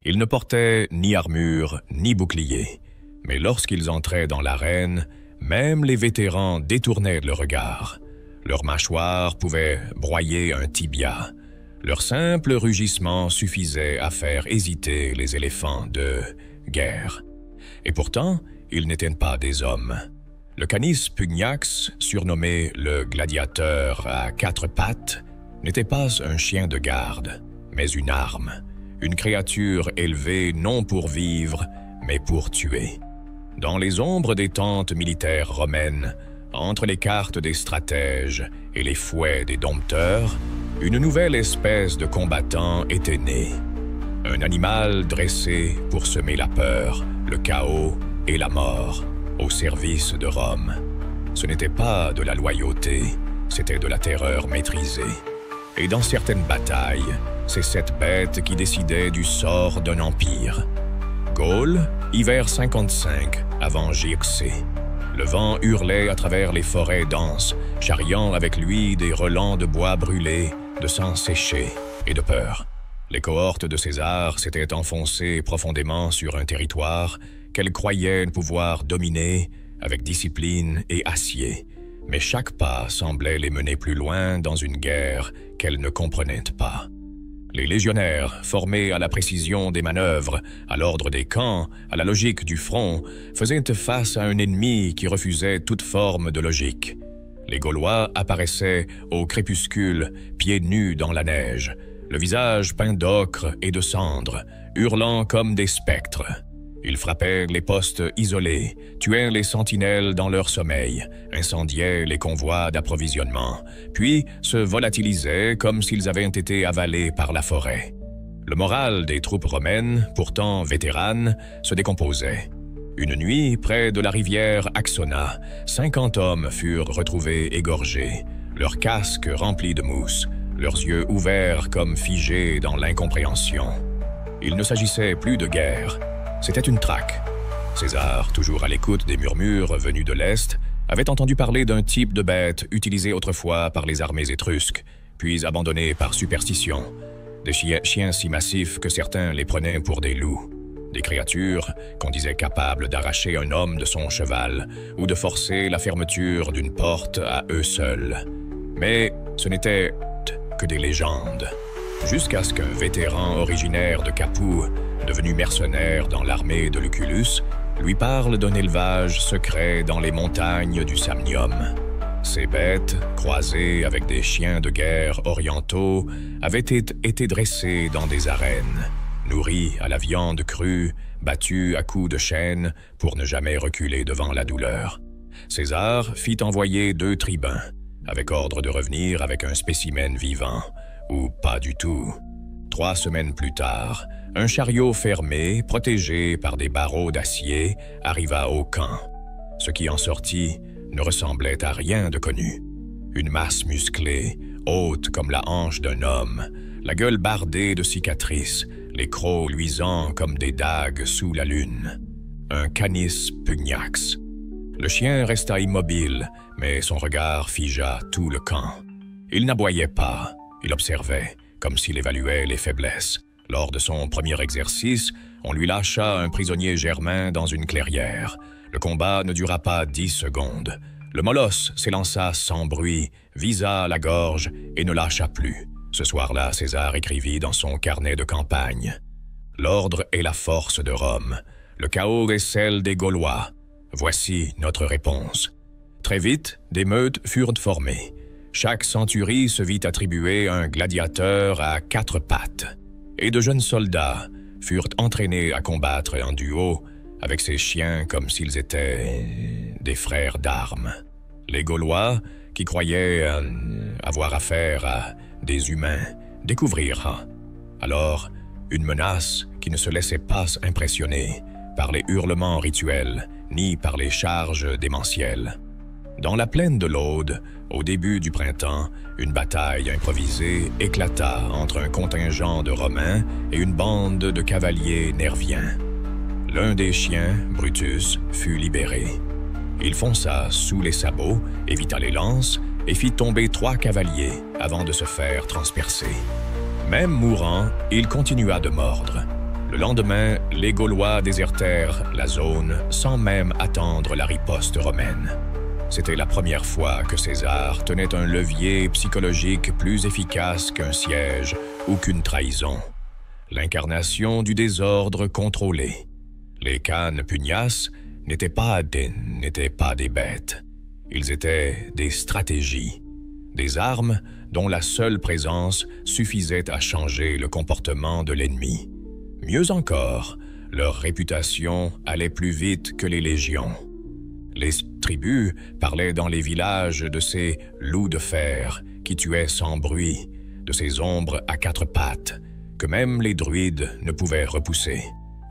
Ils ne portaient ni armure ni bouclier, mais lorsqu'ils entraient dans l'arène, même les vétérans détournaient le regard. Leurs mâchoires pouvaient broyer un tibia. Leur simple rugissement suffisait à faire hésiter les éléphants de guerre. Et pourtant, ils n'étaient pas des hommes. Le Canis pugnax, surnommé le gladiateur à quatre pattes, n'était pas un chien de garde, mais une arme, une créature élevée non pour vivre, mais pour tuer. Dans les ombres des tentes militaires romaines, entre les cartes des stratèges et les fouets des dompteurs, une nouvelle espèce de combattant était née. Un animal dressé pour semer la peur, le chaos et la mort, au service de Rome. Ce n'était pas de la loyauté, c'était de la terreur maîtrisée. Et dans certaines batailles, c'est cette bête qui décidait du sort d'un empire. Gaule, hiver 55, avant Gircée. Le vent hurlait à travers les forêts denses, charriant avec lui des relents de bois brûlés, de sang séché et de peur. Les cohortes de César s'étaient enfoncées profondément sur un territoire qu'elles croyaient pouvoir dominer avec discipline et acier. Mais chaque pas semblait les mener plus loin dans une guerre qu'elles ne comprenaient pas. Les légionnaires, formés à la précision des manœuvres, à l'ordre des camps, à la logique du front, faisaient face à un ennemi qui refusait toute forme de logique. Les Gaulois apparaissaient au crépuscule, pieds nus dans la neige, le visage peint d'ocre et de cendre, hurlant comme des spectres. Ils frappaient les postes isolés, tuaient les sentinelles dans leur sommeil, incendiaient les convois d'approvisionnement, puis se volatilisaient comme s'ils avaient été avalés par la forêt. Le moral des troupes romaines, pourtant vétéranes, se décomposait. Une nuit, près de la rivière Axona, 50 hommes furent retrouvés égorgés, leurs casques remplis de mousse, leurs yeux ouverts comme figés dans l'incompréhension. Il ne s'agissait plus de guerre. C'était une traque. César, toujours à l'écoute des murmures venus de l'Est, avait entendu parler d'un type de bête utilisé autrefois par les armées étrusques, puis abandonné par superstition. Des chiens si massifs que certains les prenaient pour des loups. Des créatures qu'on disait capables d'arracher un homme de son cheval ou de forcer la fermeture d'une porte à eux seuls. Mais ce n'était que des légendes. Jusqu'à ce qu'un vétéran originaire de Capoue, devenu mercenaire dans l'armée de Lucullus, lui parle d'un élevage secret dans les montagnes du Samnium. Ces bêtes, croisées avec des chiens de guerre orientaux, avaient été dressées dans des arènes, nourries à la viande crue, battues à coups de chaîne pour ne jamais reculer devant la douleur. César fit envoyer 2 tribuns, avec ordre de revenir avec un spécimen vivant, ou pas du tout. 3 semaines plus tard, un chariot fermé, protégé par des barreaux d'acier, arriva au camp. Ce qui en sortit ne ressemblait à rien de connu. Une masse musclée, haute comme la hanche d'un homme, la gueule bardée de cicatrices, les crocs luisants comme des dagues sous la lune. Un Canis pugnax. Le chien resta immobile, mais son regard figea tout le camp. Il n'aboyait pas, il observait, comme s'il évaluait les faiblesses. Lors de son premier exercice, on lui lâcha un prisonnier germain dans une clairière. Le combat ne dura pas 10 secondes. Le molosse s'élança sans bruit, visa la gorge et ne lâcha plus. Ce soir-là, César écrivit dans son carnet de campagne: « L'ordre est la force de Rome. Le chaos est celle des Gaulois. Voici notre réponse. » Très vite, des meutes furent formées. Chaque centurie se vit attribuer un gladiateur à 4 pattes. Et de jeunes soldats furent entraînés à combattre en duo avec ces chiens comme s'ils étaient des frères d'armes. Les Gaulois, qui croyaient avoir affaire à des humains, découvrirent alors une menace qui ne se laissait pas impressionner par les hurlements rituels ni par les charges démentielles. Dans la plaine de l'Aude, au début du printemps, une bataille improvisée éclata entre un contingent de Romains et une bande de cavaliers nerviens. L'un des chiens, Brutus, fut libéré. Il fonça sous les sabots, évita les lances et fit tomber 3 cavaliers avant de se faire transpercer. Même mourant, il continua de mordre. Le lendemain, les Gaulois désertèrent la zone sans même attendre la riposte romaine. C'était la première fois que César tenait un levier psychologique plus efficace qu'un siège ou qu'une trahison. L'incarnation du désordre contrôlé. Les Canes pugnaces n'étaient pas des bêtes. Ils étaient des stratégies, des armes dont la seule présence suffisait à changer le comportement de l'ennemi. Mieux encore, leur réputation allait plus vite que les légions. Les tribus parlaient dans les villages de ces loups de fer qui tuaient sans bruit, de ces ombres à quatre pattes que même les druides ne pouvaient repousser.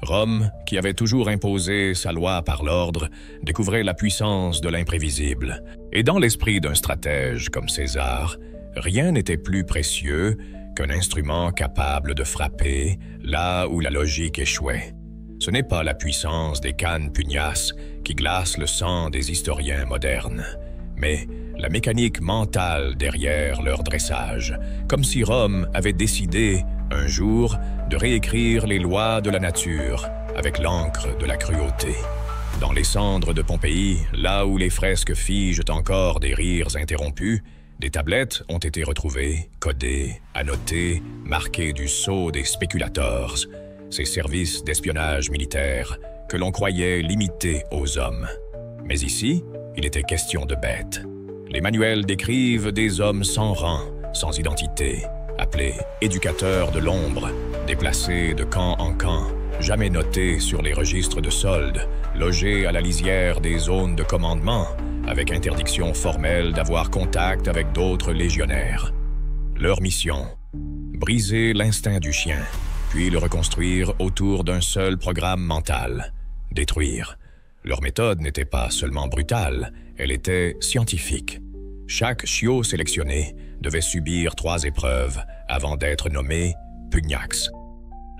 Rome, qui avait toujours imposé sa loi par l'ordre, découvrait la puissance de l'imprévisible. Et dans l'esprit d'un stratège comme César, rien n'était plus précieux qu'un instrument capable de frapper là où la logique échouait. Ce n'est pas la puissance des Canes pugnaces qui glace le sang des historiens modernes, mais la mécanique mentale derrière leur dressage, comme si Rome avait décidé, un jour, de réécrire les lois de la nature avec l'encre de la cruauté. Dans les cendres de Pompéi, là où les fresques figent encore des rires interrompus, des tablettes ont été retrouvées, codées, annotées, marquées du sceau des spéculators, ces services d'espionnage militaire que l'on croyait limités aux hommes. Mais ici, il était question de bêtes. Les manuels décrivent des hommes sans rang, sans identité, appelés éducateurs de l'ombre, déplacés de camp en camp, jamais notés sur les registres de soldes, logés à la lisière des zones de commandement, avec interdiction formelle d'avoir contact avec d'autres légionnaires. Leur mission, briser l'instinct du chien, puis le reconstruire autour d'un seul programme mental, détruire. Leur méthode n'était pas seulement brutale, elle était scientifique. Chaque chiot sélectionné devait subir 3 épreuves avant d'être nommé pugnax.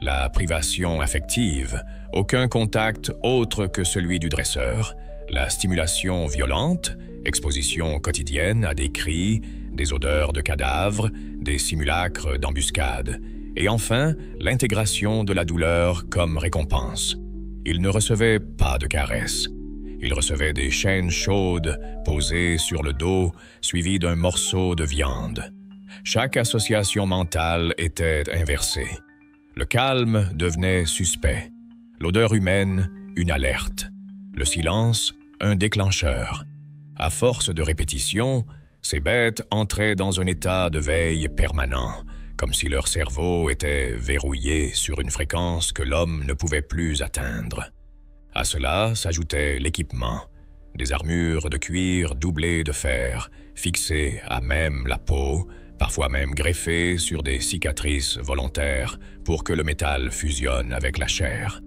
La privation affective, aucun contact autre que celui du dresseur, la stimulation violente, exposition quotidienne à des cris, des odeurs de cadavres, des simulacres d'embuscade, et enfin l'intégration de la douleur comme récompense. Ils ne recevaient pas de caresses. Ils recevaient des chaînes chaudes posées sur le dos, suivies d'un morceau de viande. Chaque association mentale était inversée. Le calme devenait suspect, l'odeur humaine une alerte, le silence un déclencheur. À force de répétition, ces bêtes entraient dans un état de veille permanent, comme si leur cerveau était verrouillé sur une fréquence que l'homme ne pouvait plus atteindre. À cela s'ajoutait l'équipement, des armures de cuir doublées de fer, fixées à même la peau, parfois même greffées sur des cicatrices volontaires pour que le métal fusionne avec la chair.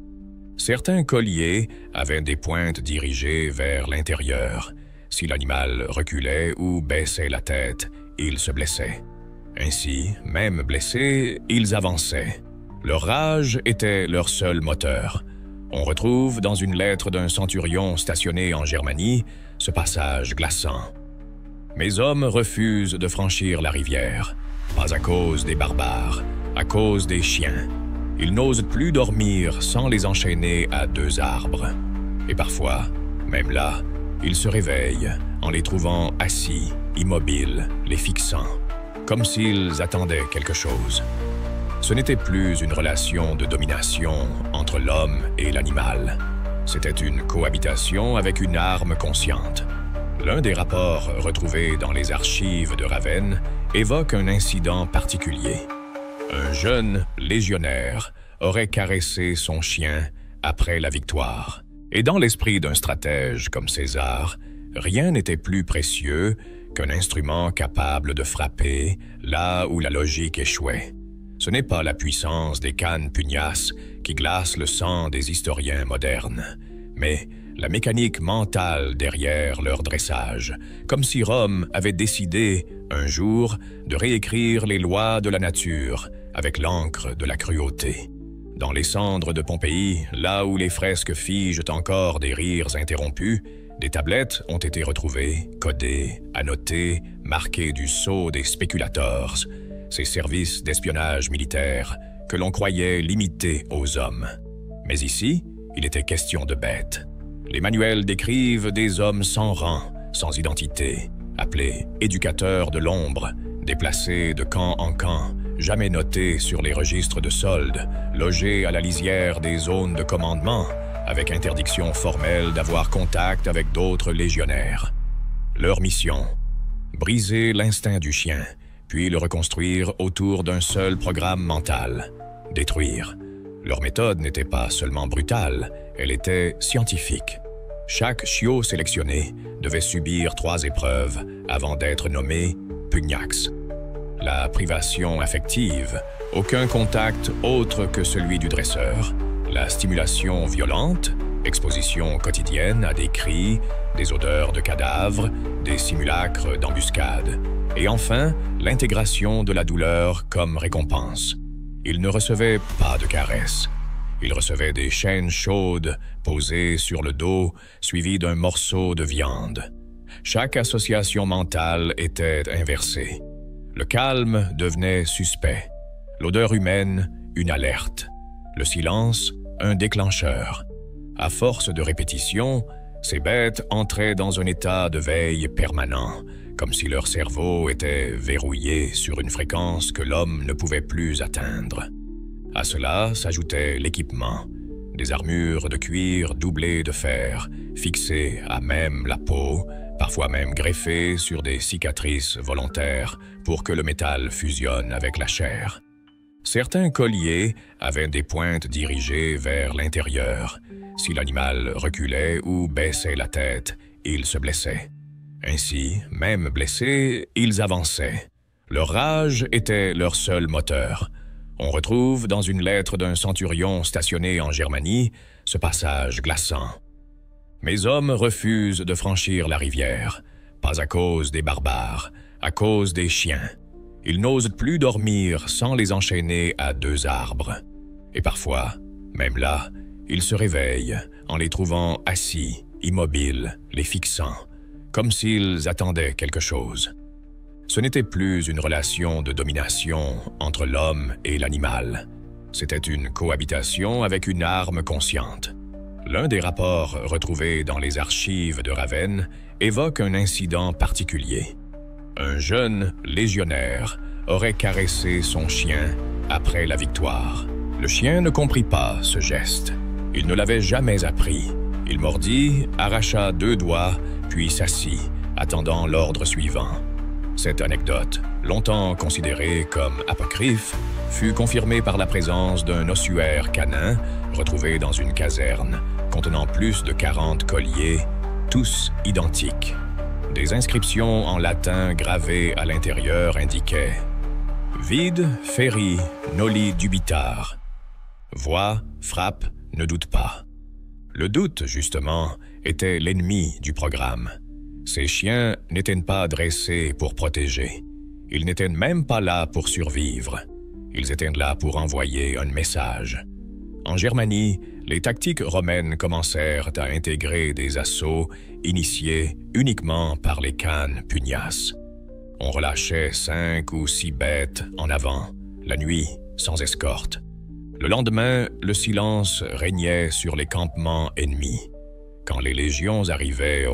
Certains colliers avaient des pointes dirigées vers l'intérieur. Si l'animal reculait ou baissait la tête, il se blessait. Ainsi, même blessés, ils avançaient. Leur rage était leur seul moteur. On retrouve dans une lettre d'un centurion stationné en Germanie ce passage glaçant. « Mes hommes refusent de franchir la rivière, pas à cause des barbares, à cause des chiens. Ils n'osent plus dormir sans les enchaîner à 2 arbres. Et parfois, même là, ils se réveillent en les trouvant assis, immobiles, les fixant, comme s'ils attendaient quelque chose. » Ce n'était plus une relation de domination entre l'homme et l'animal. C'était une cohabitation avec une arme consciente. L'un des rapports retrouvés dans les archives de Ravenne évoque un incident particulier. Un jeune légionnaire aurait caressé son chien après la victoire. Et dans l'esprit d'un stratège comme César, rien n'était plus précieux qu'un instrument capable de frapper là où la logique échouait. Ce n'est pas la puissance des Canes pugnaces qui glace le sang des historiens modernes, mais la mécanique mentale derrière leur dressage, comme si Rome avait décidé, un jour, de réécrire les lois de la nature avec l'encre de la cruauté. Dans les cendres de Pompéi, là où les fresques figent encore des rires interrompus, des tablettes ont été retrouvées, codées, annotées, marquées du sceau des spéculators, ces services d'espionnage militaire que l'on croyait limitées aux hommes. Mais ici, il était question de bêtes. Les manuels décrivent des hommes sans rang, sans identité, appelés éducateurs de l'ombre, déplacés de camp en camp, jamais notés sur les registres de solde, logés à la lisière des zones de commandement, avec interdiction formelle d'avoir contact avec d'autres légionnaires. Leur mission: briser l'instinct du chien, puis le reconstruire autour d'un seul programme mental: détruire. Leur méthode n'était pas seulement brutale, elle était scientifique. Chaque chiot sélectionné devait subir 3 épreuves avant d'être nommé pugnax. La privation affective, aucun contact autre que celui du dresseur, la stimulation violente, exposition quotidienne à des cris, des odeurs de cadavres, des simulacres d'embuscade, et enfin l'intégration de la douleur comme récompense. Il ne recevait pas de caresses. Il recevait des chaînes chaudes posées sur le dos, suivies d'un morceau de viande. Chaque association mentale était inversée. Le calme devenait suspect. L'odeur humaine, une alerte. Le silence, un déclencheur. À force de répétition, ces bêtes entraient dans un état de veille permanent, comme si leur cerveau était verrouillé sur une fréquence que l'homme ne pouvait plus atteindre. À cela s'ajoutait l'équipement, des armures de cuir doublées de fer, fixées à même la peau, parfois même greffées sur des cicatrices volontaires pour que le métal fusionne avec la chair. Certains colliers avaient des pointes dirigées vers l'intérieur. Si l'animal reculait ou baissait la tête, il se blessait. Ainsi, même blessés, ils avançaient. Leur rage était leur seul moteur. On retrouve dans une lettre d'un centurion stationné en Germanie ce passage glaçant. « Mes hommes refusent de franchir la rivière, pas à cause des barbares, à cause des chiens. Ils n'osent plus dormir sans les enchaîner à 2 arbres. Et parfois, même là, ils se réveillent en les trouvant assis, immobiles, les fixant, comme s'ils attendaient quelque chose. » Ce n'était plus une relation de domination entre l'homme et l'animal. C'était une cohabitation avec une arme consciente. L'un des rapports retrouvés dans les archives de Ravenne évoque un incident particulier. Un jeune légionnaire aurait caressé son chien après la victoire. Le chien ne comprit pas ce geste. Il ne l'avait jamais appris. Il mordit, arracha 2 doigts, puis s'assit, attendant l'ordre suivant. Cette anecdote, longtemps considérée comme apocryphe, fut confirmée par la présence d'un ossuaire canin retrouvé dans une caserne, contenant plus de 40 colliers, tous identiques. Des inscriptions en latin gravées à l'intérieur indiquaient « Vide, feri, noli dubitar ». Vois, frappe, ne doute pas. Le doute, justement, était l'ennemi du programme. Ces chiens n'étaient pas dressés pour protéger. Ils n'étaient même pas là pour survivre. Ils étaient là pour envoyer un message. En Germanie, les tactiques romaines commencèrent à intégrer des assauts initiés uniquement par les cannes pugnaces. On relâchait 5 ou 6 bêtes en avant, la nuit, sans escorte. Le lendemain, le silence régnait sur les campements ennemis. Quand les légions arrivaient,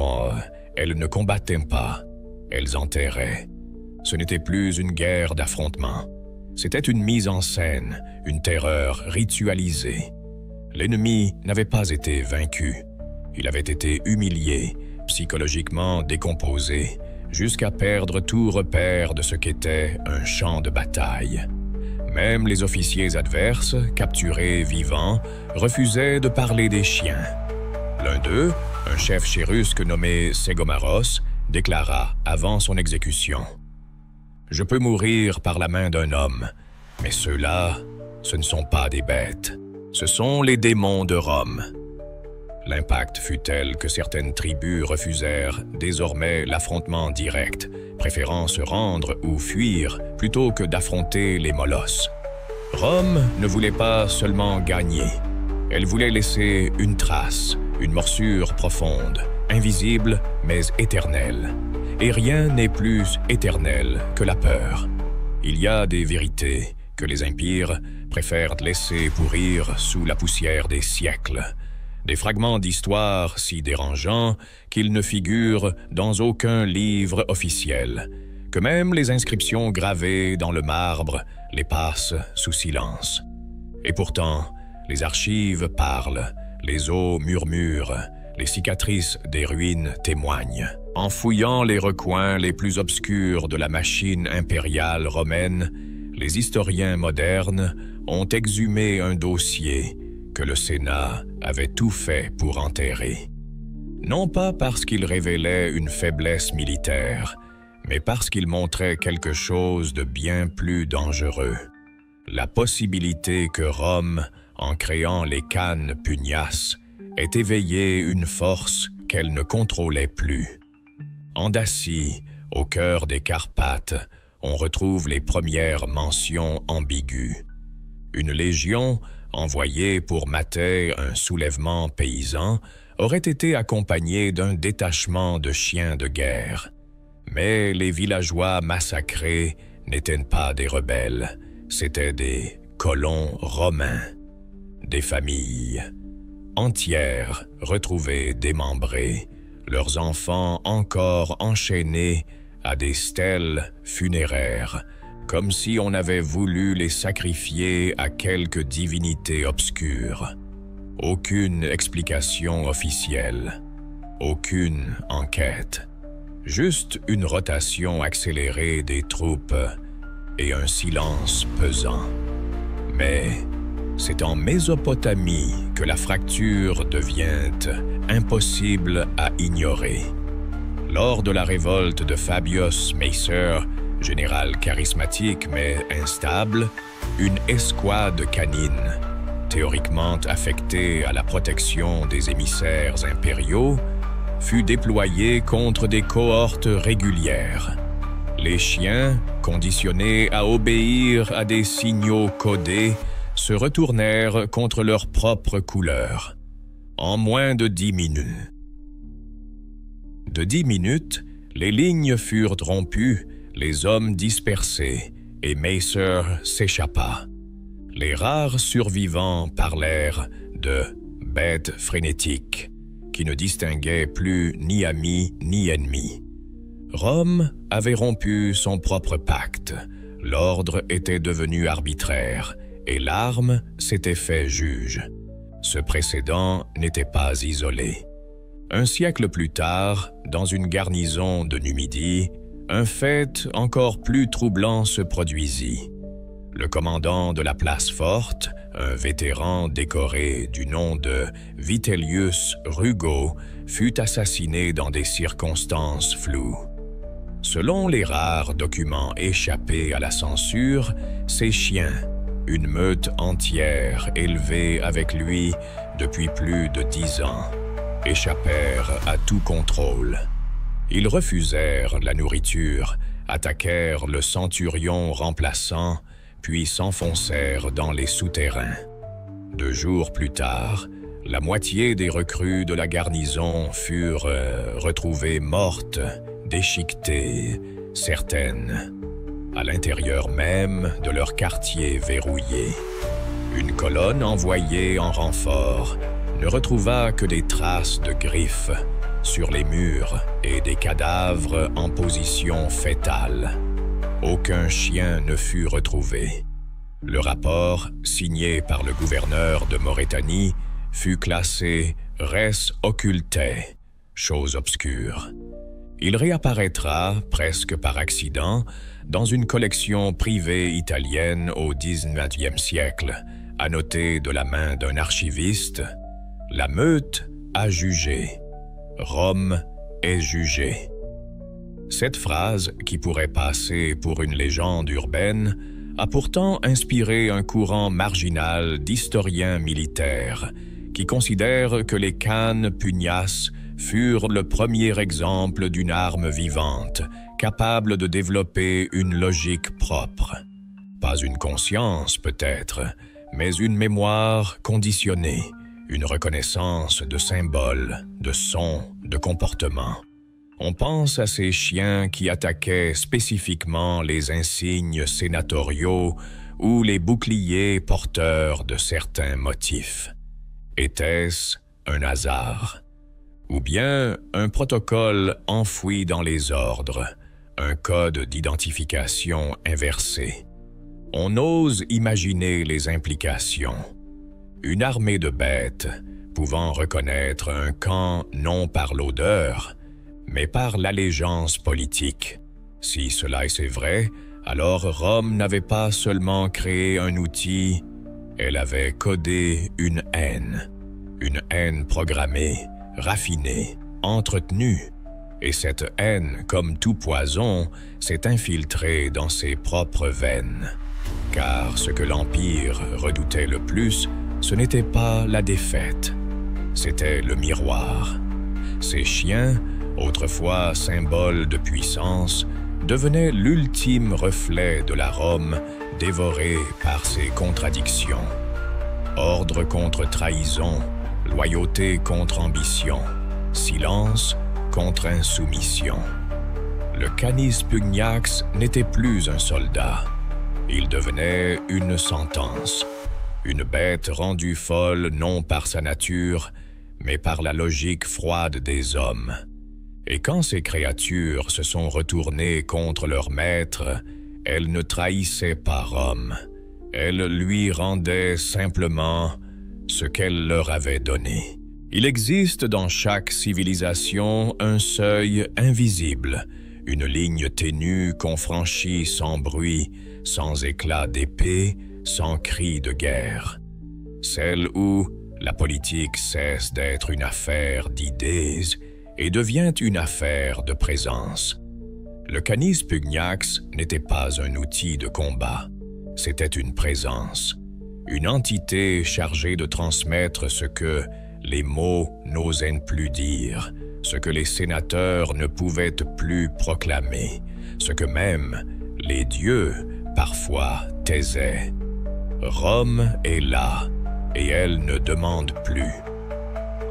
elles ne combattaient pas, elles enterraient. Ce n'était plus une guerre d'affrontement. C'était une mise en scène, une terreur ritualisée. L'ennemi n'avait pas été vaincu. Il avait été humilié, psychologiquement décomposé, jusqu'à perdre tout repère de ce qu'était un champ de bataille. Même les officiers adverses, capturés vivants, refusaient de parler des chiens. L'un d'eux, un chef chérusque nommé Ségomaros, déclara avant son exécution « Je peux mourir par la main d'un homme, mais ceux-là, ce ne sont pas des bêtes. Ce sont les démons de Rome. » L'impact fut tel que certaines tribus refusèrent désormais l'affrontement direct, préférant se rendre ou fuir plutôt que d'affronter les molosses. Rome ne voulait pas seulement gagner, elle voulait laisser une trace, une morsure profonde, invisible mais éternelle. Et rien n'est plus éternel que la peur. Il y a des vérités que les empires préfèrent laisser pourrir sous la poussière des siècles. Des fragments d'histoire si dérangeants qu'ils ne figurent dans aucun livre officiel, que même les inscriptions gravées dans le marbre les passent sous silence. Et pourtant, les archives parlent, les eaux murmurent, les cicatrices des ruines témoignent. En fouillant les recoins les plus obscurs de la machine impériale romaine, les historiens modernes ont exhumé un dossier que le Sénat avait tout fait pour enterrer. Non pas parce qu'il révélait une faiblesse militaire, mais parce qu'il montrait quelque chose de bien plus dangereux. La possibilité que Rome, en créant les khanes pugnaces, ait éveillé une force qu'elle ne contrôlait plus. En Dacie, au cœur des Carpates, on retrouve les premières mentions ambiguës. Une légion, envoyée pour mater un soulèvement paysan, aurait été accompagnée d'un détachement de chiens de guerre. Mais les villageois massacrés n'étaient pas des rebelles, c'étaient des colons romains, des familles entières retrouvées démembrées, leurs enfants encore enchaînés à des stèles funéraires, comme si on avait voulu les sacrifier à quelque divinité obscure. Aucune explication officielle, aucune enquête, juste une rotation accélérée des troupes et un silence pesant. Mais c'est en Mésopotamie que la fracture devient impossible à ignorer. Lors de la révolte de Fabius Macer, général charismatique mais instable, une escouade canine, théoriquement affectée à la protection des émissaires impériaux, fut déployée contre des cohortes régulières. Les chiens, conditionnés à obéir à des signaux codés, se retournèrent contre leur propre couleur. En moins de 10 minutes. De 10 minutes, les lignes furent rompues, les hommes dispersés, et Macer s'échappa. Les rares survivants parlèrent de « bêtes frénétiques » qui ne distinguaient plus ni amis ni ennemis. Rome avait rompu son propre pacte, l'ordre était devenu arbitraire, et l'arme s'était fait juge. Ce précédent n'était pas isolé. Un siècle plus tard, dans une garnison de Numidie, un fait encore plus troublant se produisit. Le commandant de la place forte, un vétéran décoré du nom de Vitellius Rugo, fut assassiné dans des circonstances floues. Selon les rares documents échappés à la censure, ses chiens, une meute entière élevée avec lui depuis plus de 10 ans, échappèrent à tout contrôle. Ils refusèrent la nourriture, attaquèrent le centurion remplaçant, puis s'enfoncèrent dans les souterrains. 2 jours plus tard, la moitié des recrues de la garnison furent retrouvées mortes, déchiquetées, certaines à l'intérieur même de leur quartier verrouillé. Une colonne envoyée en renfort ne retrouva que des traces de griffes sur les murs et des cadavres en position fétale. Aucun chien ne fut retrouvé. Le rapport, signé par le gouverneur de Maurétanie, fut classé « res occultae », chose obscure. Il réapparaîtra, presque par accident, dans une collection privée italienne au XIXe siècle, annotée de la main d'un archiviste « La meute a jugé. Rome est jugée ». Cette phrase, qui pourrait passer pour une légende urbaine, a pourtant inspiré un courant marginal d'historiens militaires qui considèrent que les khanes pugnaces furent le premier exemple d'une arme vivante, capable de développer une logique propre. Pas une conscience, peut-être, mais une mémoire conditionnée, une reconnaissance de symboles, de sons, de comportements. On pense à ces chiens qui attaquaient spécifiquement les insignes sénatoriaux ou les boucliers porteurs de certains motifs. Était-ce un hasard? Ou bien un protocole enfoui dans les ordres, un code d'identification inversé? On ose imaginer les implications. Une armée de bêtes pouvant reconnaître un camp non par l'odeur, mais par l'allégeance politique. Si cela est vrai, alors Rome n'avait pas seulement créé un outil, elle avait codé une haine programmée, raffinée, entretenue, et cette haine, comme tout poison, s'est infiltrée dans ses propres veines. Car ce que l'Empire redoutait le plus, ce n'était pas la défaite, c'était le miroir. Ces chiens, autrefois symbole de puissance, devenaient l'ultime reflet de la Rome dévorée par ses contradictions. Ordre contre trahison, loyauté contre ambition, silence contre insoumission. Le Canis Pugnax n'était plus un soldat. Il devenait une sentence, une bête rendue folle non par sa nature, mais par la logique froide des hommes. Et quand ces créatures se sont retournées contre leur maître, elles ne trahissaient pas Rome. Elles lui rendaient simplement ce qu'elle leur avait donné. Il existe dans chaque civilisation un seuil invisible, une ligne ténue qu'on franchit sans bruit, sans éclat d'épée, sans cri de guerre. Celle où la politique cesse d'être une affaire d'idées et devient une affaire de présence. Le Canis Pugnax n'était pas un outil de combat, c'était une présence, une entité chargée de transmettre ce que les mots n'osaient plus dire, ce que les sénateurs ne pouvaient plus proclamer, ce que même les dieux parfois taisaient. Rome est là, et elle ne demande plus.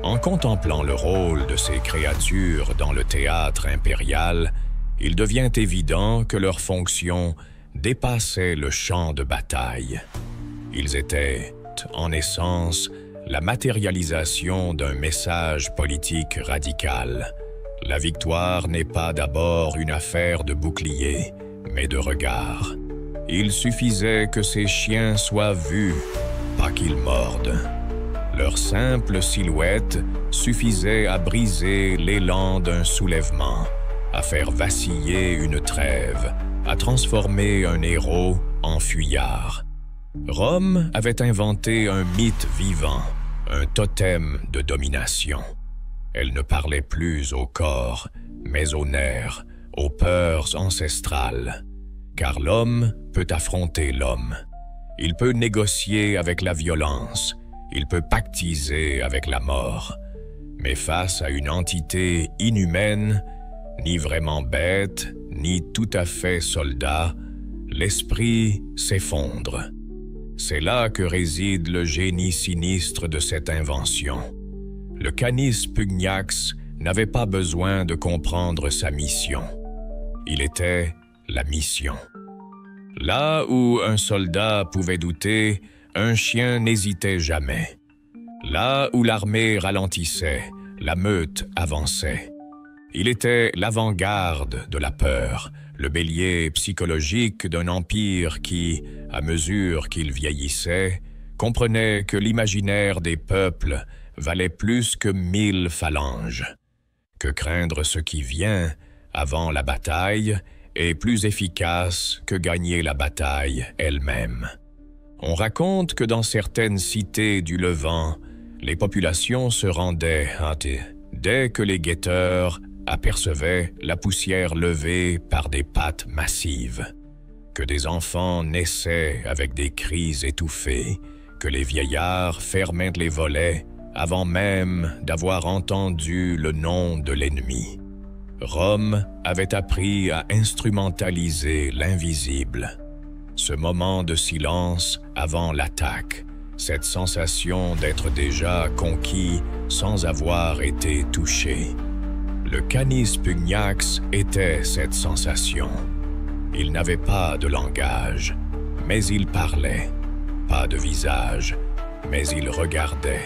En contemplant le rôle de ces créatures dans le théâtre impérial, il devient évident que leur fonction dépassait le champ de bataille. Ils étaient, en essence, la matérialisation d'un message politique radical. La victoire n'est pas d'abord une affaire de bouclier, mais de regard. Il suffisait que ces chiens soient vus, pas qu'ils mordent. Leur simple silhouette suffisait à briser l'élan d'un soulèvement, à faire vaciller une trêve, à transformer un héros en fuyard. Rome avait inventé un mythe vivant, un totem de domination. Elle ne parlait plus au corps, mais aux nerfs, aux peurs ancestrales. Car l'homme peut affronter l'homme. Il peut négocier avec la violence, il peut pactiser avec la mort. Mais face à une entité inhumaine, ni vraiment bête, ni tout à fait soldat, l'esprit s'effondre. C'est là que réside le génie sinistre de cette invention. Le Canis Pugnax n'avait pas besoin de comprendre sa mission. Il était la mission. Là où un soldat pouvait douter, un chien n'hésitait jamais. Là où l'armée ralentissait, la meute avançait. Il était l'avant-garde de la peur, le bélier psychologique d'un empire qui, à mesure qu'il vieillissait, comprenait que l'imaginaire des peuples valait plus que 1000 phalanges, que craindre ce qui vient avant la bataille est plus efficace que gagner la bataille elle-même. On raconte que dans certaines cités du Levant, les populations se rendaient hantées dès que les guetteurs apercevaient la poussière levée par des pattes massives, que des enfants naissaient avec des cris étouffés, que les vieillards fermaient les volets avant même d'avoir entendu le nom de l'ennemi. Rome avait appris à instrumentaliser l'invisible. Ce moment de silence avant l'attaque, cette sensation d'être déjà conquis sans avoir été touché. Le Canis Pugnax était cette sensation. Il n'avait pas de langage, mais il parlait. Pas de visage, mais il regardait.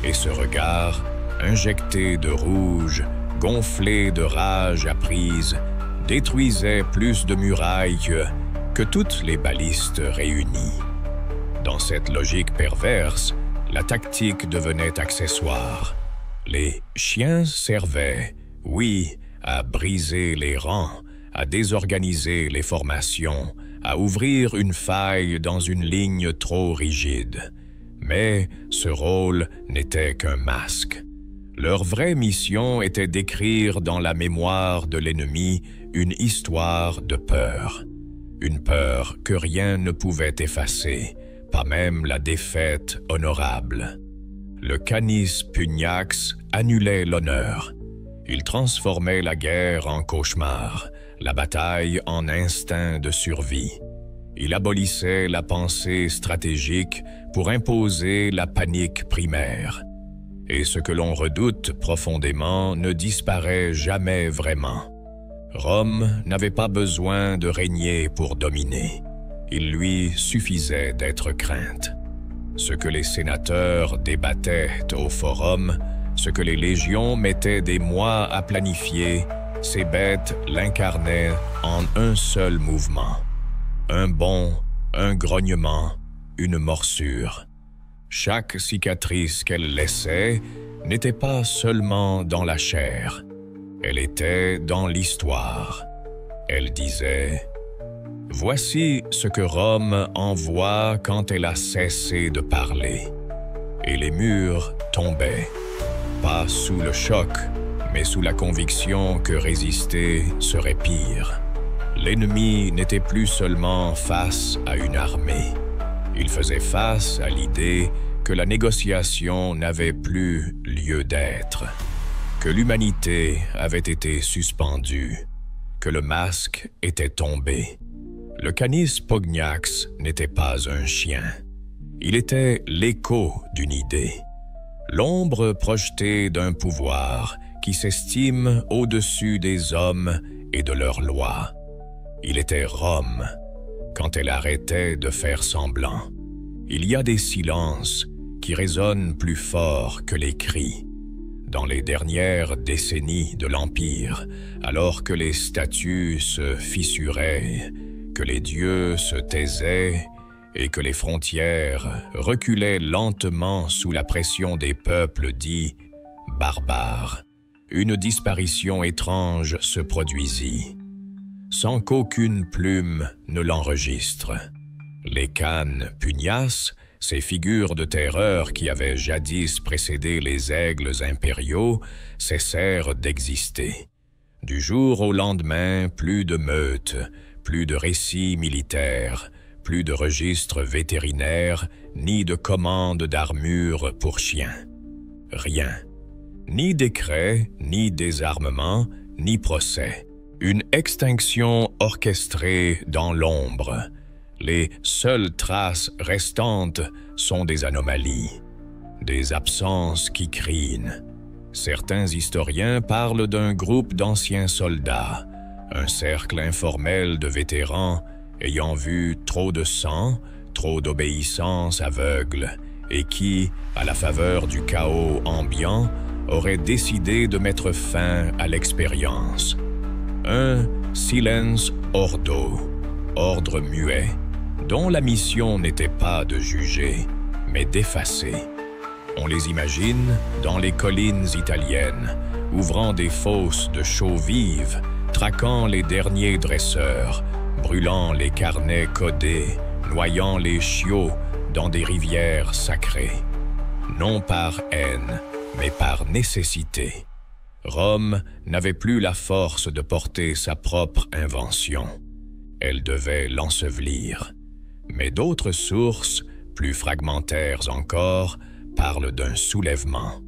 Et ce regard, injecté de rouge, gonflé de rage apprise, détruisait plus de murailles que toutes les balistes réunies. Dans cette logique perverse, la tactique devenait accessoire. Les chiens servaient, oui, à briser les rangs, à désorganiser les formations, à ouvrir une faille dans une ligne trop rigide. Mais ce rôle n'était qu'un masque. Leur vraie mission était d'écrire dans la mémoire de l'ennemi une histoire de peur. Une peur que rien ne pouvait effacer, pas même la défaite honorable. Le Canis Pugnax annulait l'honneur. Il transformait la guerre en cauchemar, la bataille en instinct de survie. Il abolissait la pensée stratégique pour imposer la panique primaire. Et ce que l'on redoute profondément ne disparaît jamais vraiment. Rome n'avait pas besoin de régner pour dominer. Il lui suffisait d'être crainte. Ce que les sénateurs débattaient au forum, ce que les légions mettaient des mois à planifier, ces bêtes l'incarnaient en un seul mouvement. Un bond, un grognement, une morsure. Chaque cicatrice qu'elle laissait n'était pas seulement dans la chair, elle était dans l'histoire. Elle disait « Voici ce que Rome envoie quand elle a cessé de parler. » Et les murs tombaient, pas sous le choc, mais sous la conviction que résister serait pire. L'ennemi n'était plus seulement face à une armée. Il faisait face à l'idée que la négociation n'avait plus lieu d'être, que l'humanité avait été suspendue, que le masque était tombé. Le Canis Pugnax n'était pas un chien. Il était l'écho d'une idée, l'ombre projetée d'un pouvoir qui s'estime au-dessus des hommes et de leurs lois. Il était Rome, quand elle arrêtait de faire semblant. Il y a des silences qui résonnent plus fort que les cris. Dans les dernières décennies de l'Empire, alors que les statues se fissuraient, que les dieux se taisaient et que les frontières reculaient lentement sous la pression des peuples dits barbares, une disparition étrange se produisit, sans qu'aucune plume ne l'enregistre. Les Canes Pugnaces, ces figures de terreur qui avaient jadis précédé les aigles impériaux, cessèrent d'exister. Du jour au lendemain, plus de meutes, plus de récits militaires, plus de registres vétérinaires, ni de commandes d'armure pour chiens. Rien. Ni décret, ni désarmement, ni procès. Une extinction orchestrée dans l'ombre. Les seules traces restantes sont des anomalies, des absences qui crinent. Certains historiens parlent d'un groupe d'anciens soldats, un cercle informel de vétérans ayant vu trop de sang, trop d'obéissance aveugle, et qui, à la faveur du chaos ambiant, auraient décidé de mettre fin à l'expérience. Un silence ordo, ordre muet, dont la mission n'était pas de juger, mais d'effacer. On les imagine dans les collines italiennes, ouvrant des fosses de chaux vives, traquant les derniers dresseurs, brûlant les carnets codés, noyant les chiots dans des rivières sacrées. Non par haine, mais par nécessité. Rome n'avait plus la force de porter sa propre invention. Elle devait l'ensevelir. Mais d'autres sources, plus fragmentaires encore, parlent d'un soulèvement.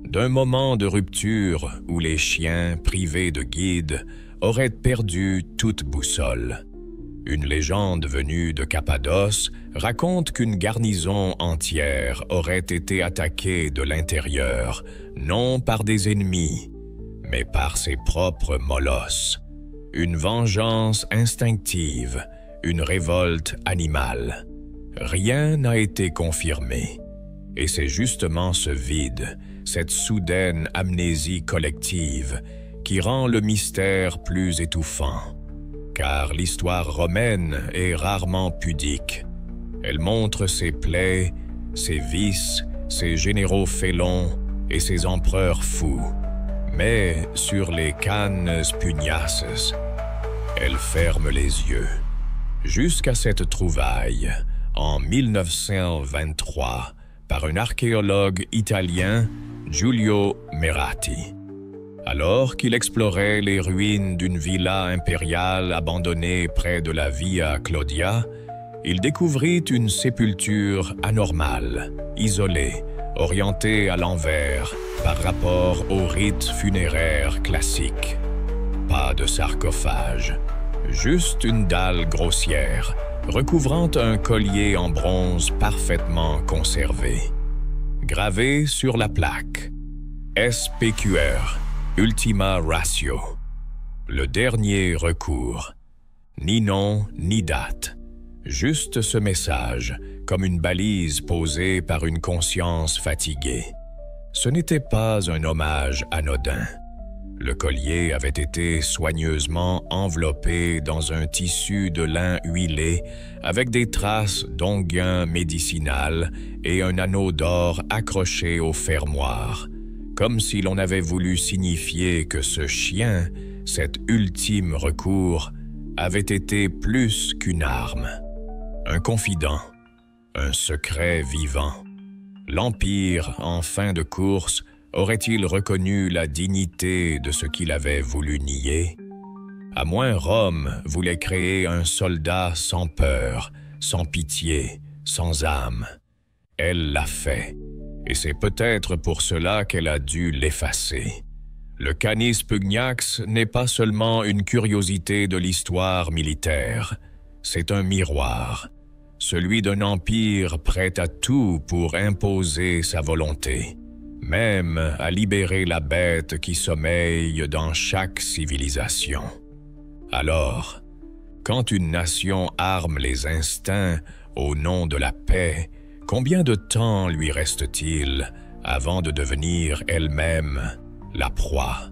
D'un moment de rupture où les chiens, privés de guide, auraient perdu toute boussole. Une légende venue de Cappadoce raconte qu'une garnison entière aurait été attaquée de l'intérieur, non par des ennemis, mais par ses propres molosses. Une vengeance instinctive, une révolte animale. Rien n'a été confirmé. Et c'est justement ce vide, cette soudaine amnésie collective, qui rend le mystère plus étouffant. Car l'histoire romaine est rarement pudique. Elle montre ses plaies, ses vices, ses généraux félons et ses empereurs fous. Mais sur les cannes pugnaces, elle ferme les yeux. Jusqu'à cette trouvaille, en 1923, par un archéologue italien, Giulio Merati. Alors qu'il explorait les ruines d'une villa impériale abandonnée près de la Via Claudia, il découvrit une sépulture anormale, isolée, orientée à l'envers par rapport au rite funéraire classique. Pas de sarcophage, juste une dalle grossière, recouvrant un collier en bronze parfaitement conservé. Gravé sur la plaque, SPQR, Ultima Ratio, le dernier recours. Ni nom, ni date. Juste ce message, comme une balise posée par une conscience fatiguée. Ce n'était pas un hommage anodin. Le collier avait été soigneusement enveloppé dans un tissu de lin huilé avec des traces d'onguent médicinal et un anneau d'or accroché au fermoir, comme si l'on avait voulu signifier que ce chien, cet ultime recours, avait été plus qu'une arme. Un confident, un secret vivant. L'Empire, en fin de course, aurait-il reconnu la dignité de ce qu'il avait voulu nier? À moins Rome voulait créer un soldat sans peur, sans pitié, sans âme. Elle l'a fait, et c'est peut-être pour cela qu'elle a dû l'effacer. Le Canis Pugnax n'est pas seulement une curiosité de l'histoire militaire, c'est un miroir, celui d'un empire prêt à tout pour imposer sa volonté, même à libérer la bête qui sommeille dans chaque civilisation. Alors, quand une nation arme les instincts au nom de la paix, combien de temps lui reste-t-il avant de devenir elle-même la proie?